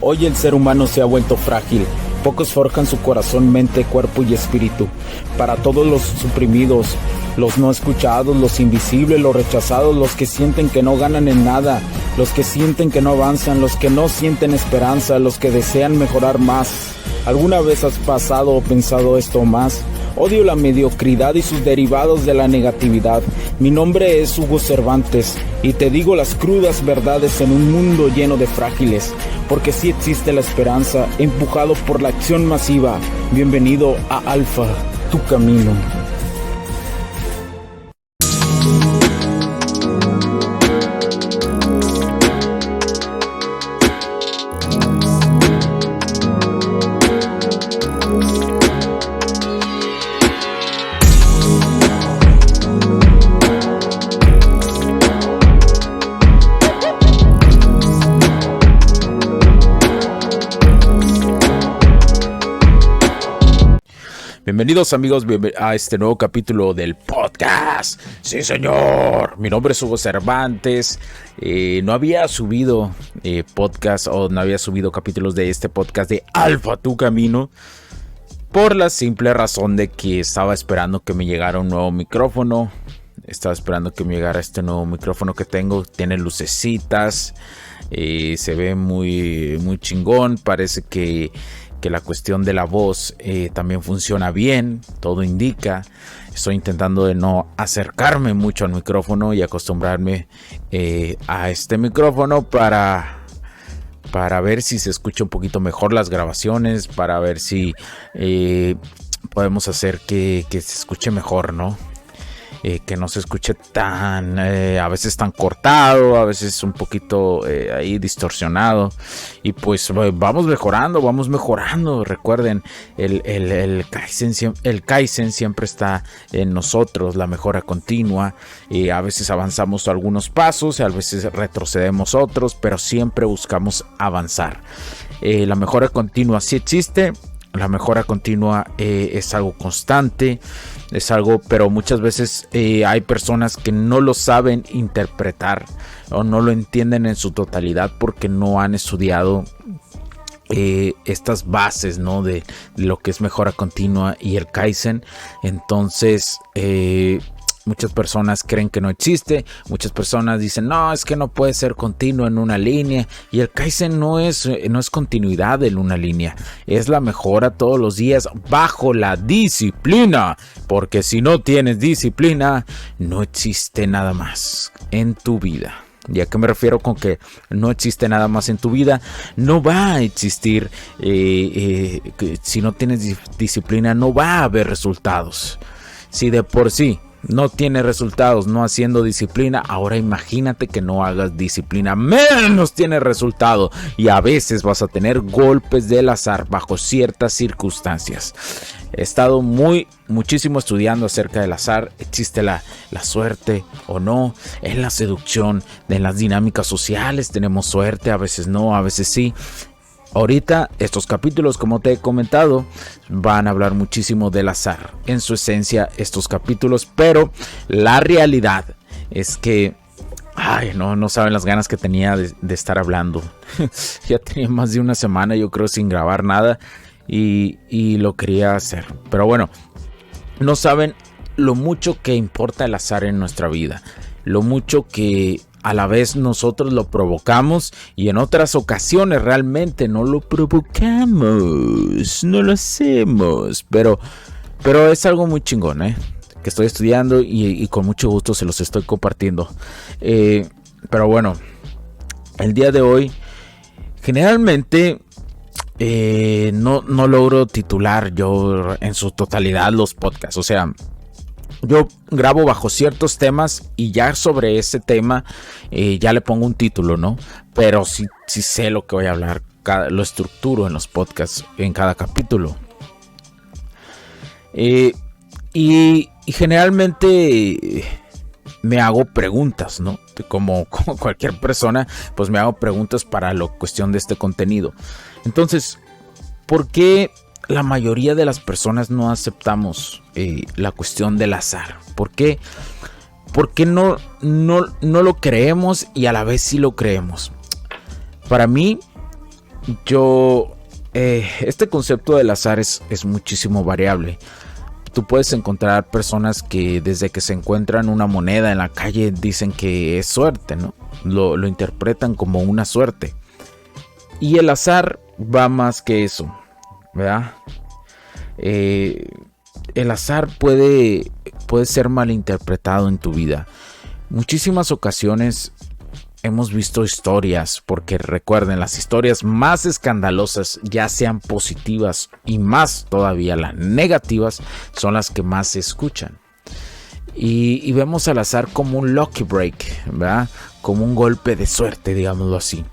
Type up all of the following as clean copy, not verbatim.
Hoy el ser humano se ha vuelto frágil. Pocos forjan su corazón, mente, cuerpo y espíritu. Para todos los suprimidos, los no escuchados, los invisibles, los rechazados, los que sienten que no ganan en nada, los que sienten que no avanzan, los que no sienten esperanza, los que desean mejorar más. ¿Alguna vez has pasado o pensado esto más? Odio la mediocridad y sus derivados de la negatividad. Mi nombre es Hugo Cervantes y te digo las crudas verdades en un mundo lleno de frágiles, porque sí existe la esperanza, empujado por la acción masiva. Bienvenido a Alfa, tu camino. Bienvenidos amigos a este nuevo capítulo del podcast. Sí señor, mi nombre es Hugo Cervantes. No había subido podcast o no había subido capítulos de este podcast de Alfa tu camino, por la simple razón de que estaba esperando que me llegara un nuevo micrófono. Estaba esperando que me llegara este nuevo micrófono que tengo. Tiene lucecitas, se ve muy chingón. Parece que la cuestión de la voz también funciona bien, todo indica. Estoy intentando de no acercarme mucho al micrófono y acostumbrarme a este micrófono para ver si se escucha un poquito mejor las grabaciones, para ver si podemos hacer que se escuche mejor, ¿no? Que no se escuche tan, a veces tan cortado, a veces un poquito ahí distorsionado. Y pues vamos mejorando. Recuerden, el Kaizen siempre está en nosotros, la mejora continua. A veces avanzamos algunos pasos, a veces retrocedemos otros, pero siempre buscamos avanzar. La mejora continua sí existe. La mejora continua es algo constante, es algo, pero muchas veces hay personas que no lo saben interpretar o no lo entienden en su totalidad porque no han estudiado estas bases, ¿no? de lo que es mejora continua y el Kaizen. Entonces muchas personas creen que no existe, muchas personas dicen no, es que no puede ser continuo en una línea, y el Kaizen no es continuidad en una línea, es la mejora todos los días bajo la disciplina, porque si no tienes disciplina no existe nada más en tu vida. ¿Y a qué me refiero con que no existe nada más en tu vida? No va a existir, si no tienes disciplina no va a haber resultados. Si de por sí no tiene resultados no haciendo disciplina, ahora imagínate que no hagas disciplina, menos tiene resultado, y a veces vas a tener golpes del azar bajo ciertas circunstancias. He estado muchísimo estudiando acerca del azar. ¿Existe la suerte o no? En la seducción, en las dinámicas sociales tenemos suerte, a veces no, a veces sí. Ahorita estos capítulos, como te he comentado, van a hablar muchísimo del azar en su esencia estos capítulos, pero la realidad es que no saben las ganas que tenía de estar hablando. Ya tenía más de una semana, yo creo, sin grabar nada, y lo quería hacer, pero bueno, no saben lo mucho que importa el azar en nuestra vida, lo mucho que a la vez nosotros lo provocamos, y en otras ocasiones realmente no lo provocamos, no lo hacemos, pero es algo muy chingón, que estoy estudiando y con mucho gusto se los estoy compartiendo. Pero bueno, el día de hoy generalmente no logro titular yo en su totalidad los podcasts, o sea, yo grabo bajo ciertos temas y ya sobre ese tema ya le pongo un título, ¿no? Pero sí sé lo que voy a hablar, lo estructuro en los podcasts en cada capítulo. Y generalmente me hago preguntas, ¿no? Como cualquier persona, pues me hago preguntas para la cuestión de este contenido. Entonces, ¿por qué la mayoría de las personas no aceptamos la cuestión del azar? ¿Por qué no lo creemos y a la vez sí lo creemos? Para mí, Este concepto del azar es muchísimo variable. Tú puedes encontrar personas que desde que se encuentran una moneda en la calle dicen que es suerte, ¿no? Lo interpretan como una suerte. Y el azar va más que eso, ¿verdad? El azar puede ser malinterpretado en tu vida. Muchísimas ocasiones hemos visto historias, porque recuerden, las historias más escandalosas, ya sean positivas y más todavía las negativas, son las que más se escuchan. Y vemos al azar como un lucky break, ¿verdad? Como un golpe de suerte, digámoslo así.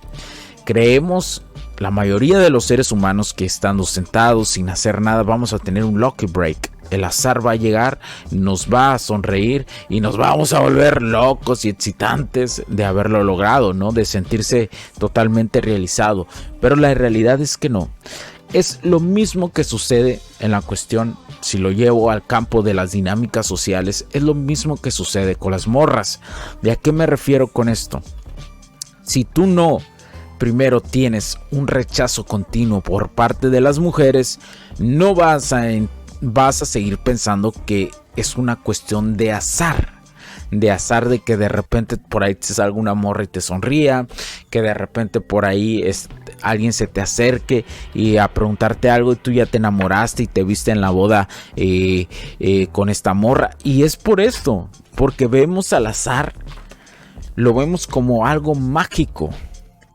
Creemos, la mayoría de los seres humanos, que estando sentados sin hacer nada vamos a tener un lucky break. El azar va a llegar, nos va a sonreír y nos vamos a volver locos y excitantes de haberlo logrado, ¿no? De sentirse totalmente realizado. Pero la realidad es que no. Es lo mismo que sucede en la cuestión, si lo llevo al campo de las dinámicas sociales, es lo mismo que sucede con las morras. ¿De a qué me refiero con esto? Si tú no primero tienes un rechazo continuo por parte de las mujeres, no vas a seguir pensando que es una cuestión de azar. De que de repente por ahí te salga una morra y te sonría, que de repente por ahí alguien se te acerque y a preguntarte algo y tú ya te enamoraste y te viste en la boda con esta morra. Y es por esto, porque vemos al azar, lo vemos como algo mágico,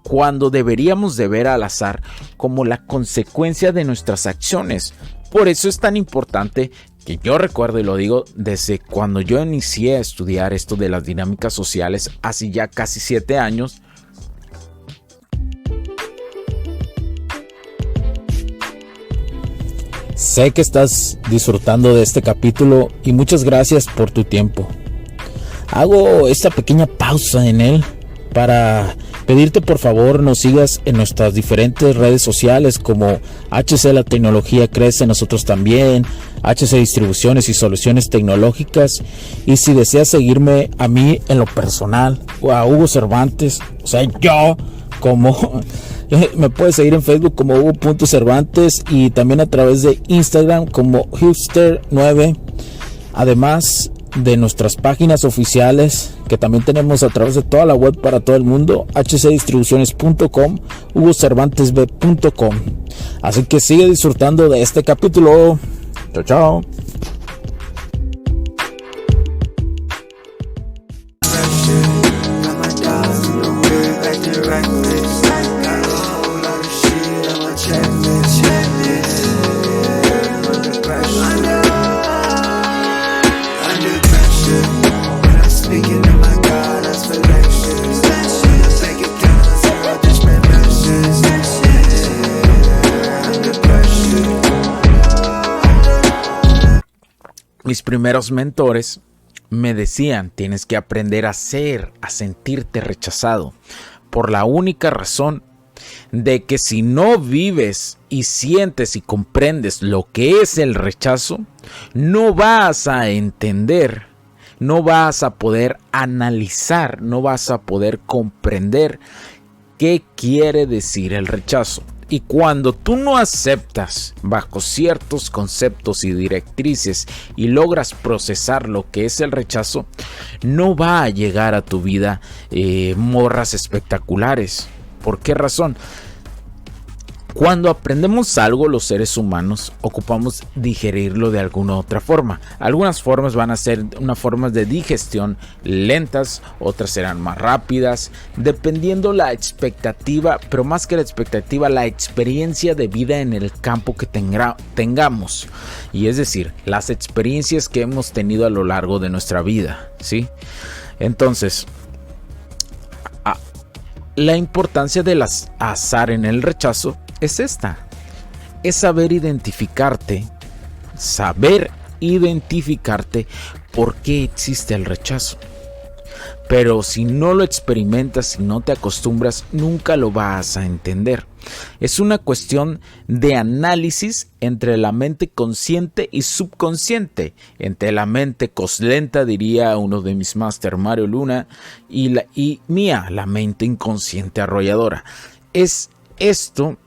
cuando deberíamos de ver al azar como la consecuencia de nuestras acciones. Por eso es tan importante que yo recuerdo, y lo digo desde cuando yo inicié a estudiar esto de las dinámicas sociales hace ya casi 7 años. Sé que estás disfrutando de este capítulo y muchas gracias por tu tiempo. Hago esta pequeña pausa en él para pedirte por favor nos sigas en nuestras diferentes redes sociales como HC La Tecnología Crece, nosotros también, HC Distribuciones y Soluciones Tecnológicas. Y si deseas seguirme a mí en lo personal o a Hugo Cervantes, o sea yo, como me puedes seguir en Facebook como Hugo.Cervantes y también a través de Instagram como Hipster9, además de nuestras páginas oficiales que también tenemos a través de toda la web para todo el mundo, hcdistribuciones.com, hugocervantesb.com. Así que sigue disfrutando de este capítulo. Chao, chao. Mis primeros mentores me decían, tienes que aprender a sentirte rechazado, por la única razón de que si no vives y sientes y comprendes lo que es el rechazo, no vas a entender, no vas a poder analizar, no vas a poder comprender qué quiere decir el rechazo. Y cuando tú no aceptas bajo ciertos conceptos y directrices y logras procesar lo que es el rechazo, no va a llegar a tu vida morras espectaculares. ¿Por qué razón? Cuando aprendemos algo, los seres humanos ocupamos digerirlo de alguna otra forma. Algunas formas van a ser unas formas de digestión lentas, otras serán más rápidas, dependiendo la expectativa, pero más que la expectativa, la experiencia de vida en el campo que tengamos. Y es decir, las experiencias que hemos tenido a lo largo de nuestra vida, ¿sí? Entonces, la importancia del azar en el rechazo es esta, es saber identificarte por qué existe el rechazo. Pero si no lo experimentas, si no te acostumbras, nunca lo vas a entender. Es una cuestión de análisis entre la mente consciente y subconsciente, entre la mente coslenta, diría uno de mis máster, Mario Luna, y mía, la mente inconsciente arrolladora. Esto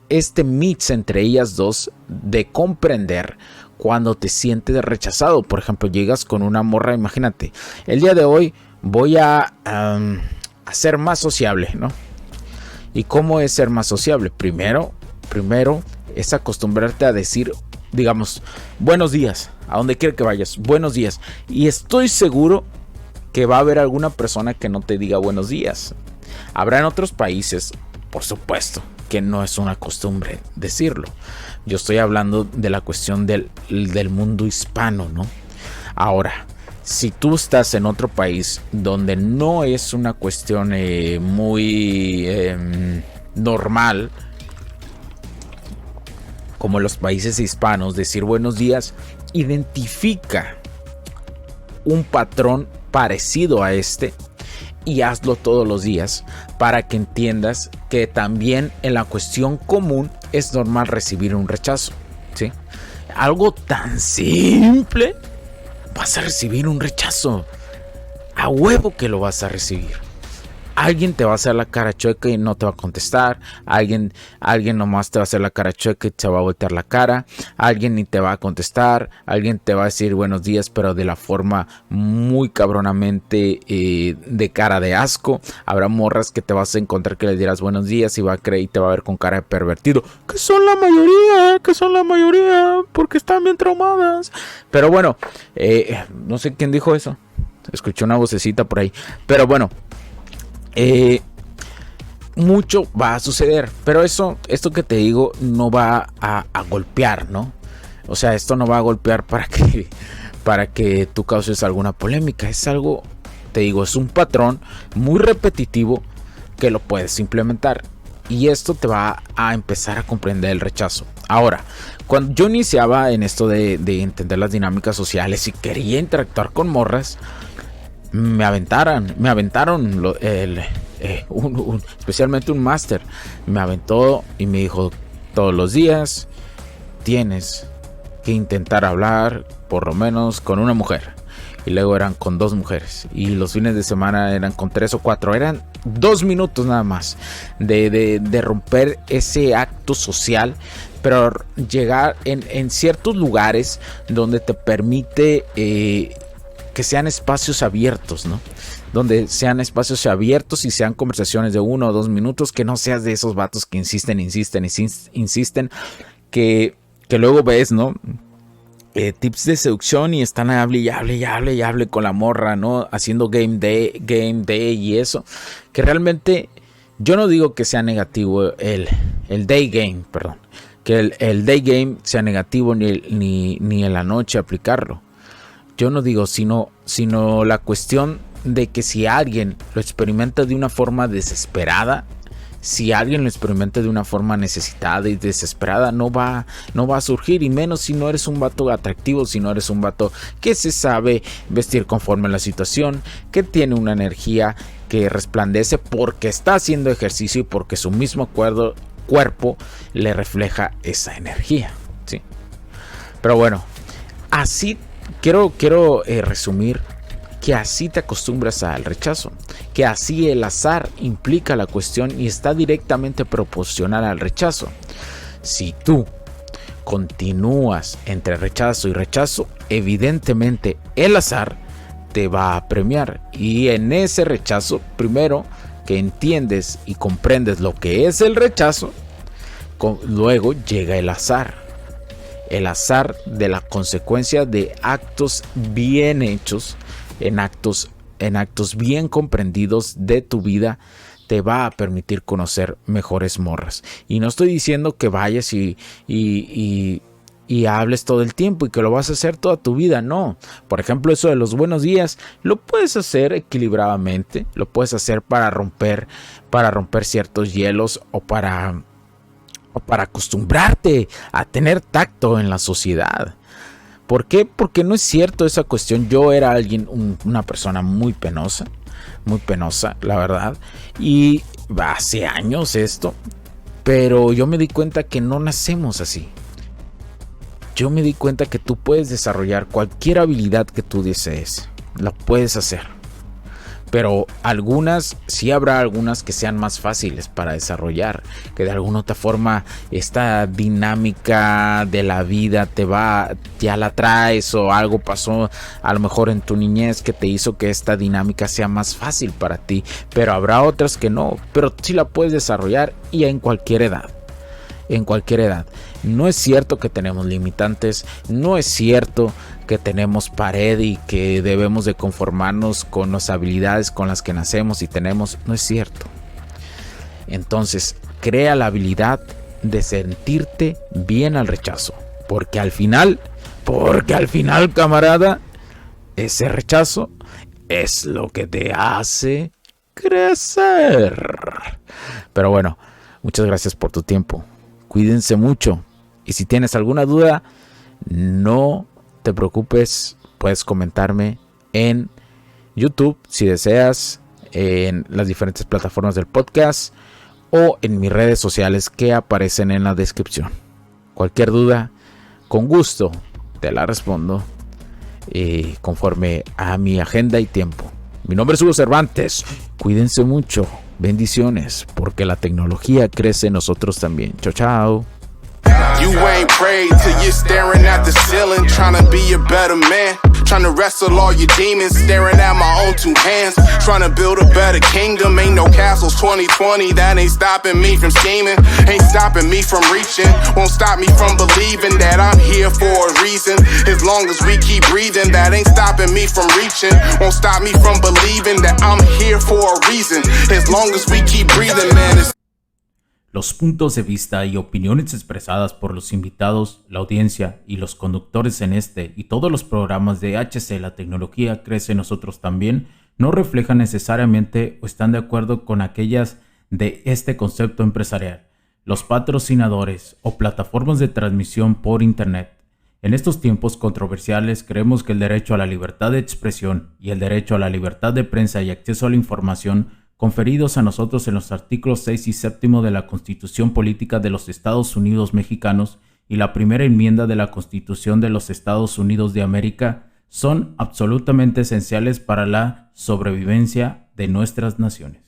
este mix entre ellas dos de comprender cuando te sientes rechazado. Por ejemplo, llegas con una morra, imagínate, el día de hoy voy a ser más sociable, ¿no? ¿Y cómo es ser más sociable? Primero es acostumbrarte a decir, digamos, buenos días, a donde quiera que vayas, buenos días. Y estoy seguro que va a haber alguna persona que no te diga buenos días. Habrá en otros países, por supuesto, que no es una costumbre decirlo. Yo estoy hablando de la cuestión del mundo hispano, ¿no? Ahora, si tú estás en otro país donde no es una cuestión muy normal, como los países hispanos, decir buenos días, identifica un patrón parecido a este y hazlo todos los días para que entiendas que también en la cuestión común es normal recibir un rechazo, ¿sí? Algo tan simple, vas a recibir un rechazo, a huevo que lo vas a recibir. Alguien te va a hacer la cara chueca y no te va a contestar. Alguien nomás te va a hacer la cara chueca y te va a voltear la cara. Alguien ni te va a contestar. Alguien te va a decir buenos días, pero de la forma muy cabronamente de cara de asco. Habrá morras que te vas a encontrar que le dirás buenos días y va a creer y te va a ver con cara de pervertido. Que son la mayoría, porque están bien traumadas. Pero bueno, no sé quién dijo eso. Escuché una vocecita por ahí. Pero bueno. Mucho va a suceder, pero esto que te digo no va a golpear, ¿no? O sea, esto no va a golpear para que tú causes alguna polémica. Es algo, te digo, es un patrón muy repetitivo que lo puedes implementar y esto te va a empezar a comprender el rechazo. Ahora, cuando yo iniciaba en esto de entender las dinámicas sociales y quería interactuar con morras, me aventaron especialmente un máster. Me aventó y me dijo: todos los días tienes que intentar hablar por lo menos con una mujer. Y luego eran con 2 mujeres. Y los fines de semana eran con 3 o 4. Eran 2 minutos nada más de romper ese acto social. Pero llegar en ciertos lugares donde te permite que sean espacios abiertos, ¿no? Donde sean espacios abiertos y sean conversaciones de 1 o 2 minutos, que no seas de esos vatos que insisten, que luego ves, ¿no? Tips de seducción y están hable con la morra, ¿no? Haciendo game day y eso, que realmente yo no digo que sea negativo el day game, perdón, que el day game sea negativo ni en la noche aplicarlo. Yo no digo, sino la cuestión de que si alguien lo experimenta de una forma desesperada, si alguien lo experimenta de una forma necesitada y desesperada, no va a surgir, y menos si no eres un vato atractivo, si no eres un vato que se sabe vestir conforme a la situación, que tiene una energía que resplandece porque está haciendo ejercicio y porque su mismo cuerpo le refleja esa energía, ¿sí? Pero bueno, así quiero resumir que así te acostumbras al rechazo, que así el azar implica la cuestión y está directamente proporcional al rechazo. Si tú continúas entre rechazo y rechazo, evidentemente el azar te va a premiar, y en ese rechazo, primero que entiendes y comprendes lo que es el rechazo, luego llega el azar de la consecuencia de actos bien hechos, en actos bien comprendidos de tu vida, te va a permitir conocer mejores morras. Y no estoy diciendo que vayas y hables todo el tiempo y que lo vas a hacer toda tu vida, no. Por ejemplo, eso de los buenos días lo puedes hacer equilibradamente, lo puedes hacer para romper ciertos hielos o para acostumbrarte a tener tacto en la sociedad. ¿Por qué? Porque no es cierto esa cuestión. Yo era una persona muy penosa, la verdad, y hace años esto, pero yo me di cuenta que no nacemos así. Yo me di cuenta que tú puedes desarrollar cualquier habilidad que tú desees, la puedes hacer. pero sí habrá algunas que sean más fáciles para desarrollar, que de alguna otra forma esta dinámica de la vida ya la traes, o algo pasó a lo mejor en tu niñez que te hizo que esta dinámica sea más fácil para ti, pero habrá otras que no, pero sí la puedes desarrollar, y en cualquier edad. No es cierto que tenemos limitantes, no es cierto que tenemos pared y que debemos de conformarnos con las habilidades con las que nacemos y tenemos, no es cierto. Entonces, crea la habilidad de sentirte bien al rechazo, porque al final, camarada, ese rechazo es lo que te hace crecer. Pero bueno, muchas gracias por tu tiempo. Cuídense mucho. Y si tienes alguna duda, no te preocupes. Puedes comentarme en YouTube, si deseas, en las diferentes plataformas del podcast, o en mis redes sociales que aparecen en la descripción. Cualquier duda, con gusto te la respondo conforme a mi agenda y tiempo. Mi nombre es Hugo Cervantes. Cuídense mucho. Bendiciones, porque la tecnología crece en nosotros también. Chao, chao. You ain't prayed till you're staring at the ceiling, trying to be a better man, trying to wrestle all your demons, staring at my own two hands, trying to build a better kingdom. Ain't no castles 2020, that ain't stopping me from scheming, ain't stopping me from reaching, won't stop me from believing that I'm here for a reason. As long as we keep breathing, that ain't stopping me from reaching, won't stop me from believing that I'm here for a reason. As long as we keep breathing, man. Los puntos de vista y opiniones expresadas por los invitados, la audiencia y los conductores en este y todos los programas de HC La Tecnología Crece en Nosotros También no reflejan necesariamente o están de acuerdo con aquellas de este concepto empresarial, los patrocinadores o plataformas de transmisión por Internet. En estos tiempos controversiales creemos que el derecho a la libertad de expresión y el derecho a la libertad de prensa y acceso a la información conferidos a nosotros en los artículos 6 y 7 de la Constitución Política de los Estados Unidos Mexicanos y la primera enmienda de la Constitución de los Estados Unidos de América son absolutamente esenciales para la sobrevivencia de nuestras naciones.